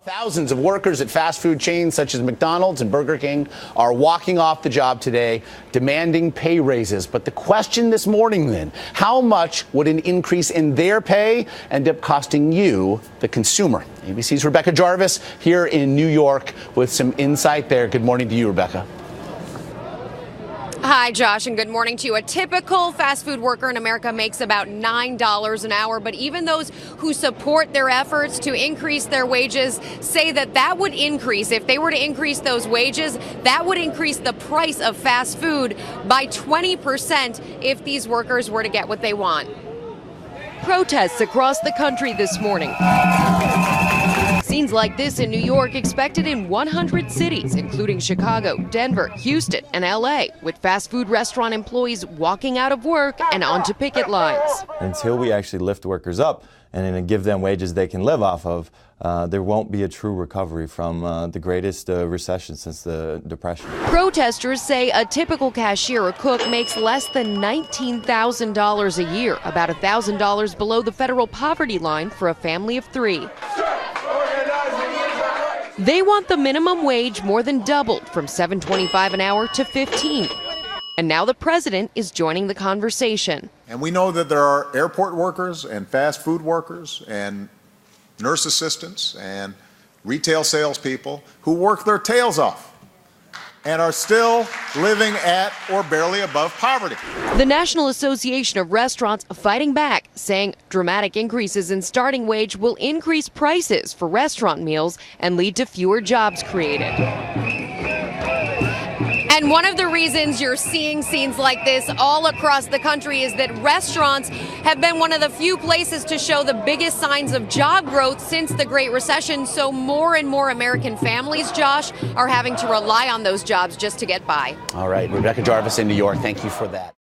Thousands of workers at fast food chains such as McDonald's and Burger King are walking off the job today, demanding pay raises. But the question this morning then, how much would an increase in their pay end up costing you, the consumer? ABC's Rebecca Jarvis here in New York with some insight there. Good morning to you, Rebecca. Hi, Josh, and good morning to you. A typical fast food worker in America makes about $9 an hour, but even those who support their efforts to increase their wages say that would increase. If they were to increase those wages, that would increase the price of fast food by 20% if these workers were to get what they want. Protests across the country this morning. Scenes like this in New York expected in 100 cities, including Chicago, Denver, Houston, and LA, with fast food restaurant employees walking out of work and onto picket lines. Until we actually lift workers up and give them wages they can live off of, there won't be a true recovery from the greatest recession since the Depression. Protesters say a typical cashier or cook makes less than $19,000 a year, about $1,000 below the federal poverty line for a family of three. They want the minimum wage more than doubled from $7.25 an hour to $15. And now the president is joining the conversation. And we know that there are airport workers and fast food workers and nurse assistants and retail salespeople who work their tails off and are still living at or barely above poverty. The National Association of Restaurants fighting back, saying dramatic increases in starting wage will increase prices for restaurant meals and lead to fewer jobs created. And one of the reasons you're seeing scenes like this all across the country is that restaurants have been one of the few places to show the biggest signs of job growth since the Great Recession. So more and more American families, Josh, are having to rely on those jobs just to get by. All right, Rebecca Jarvis in New York. Thank you for that.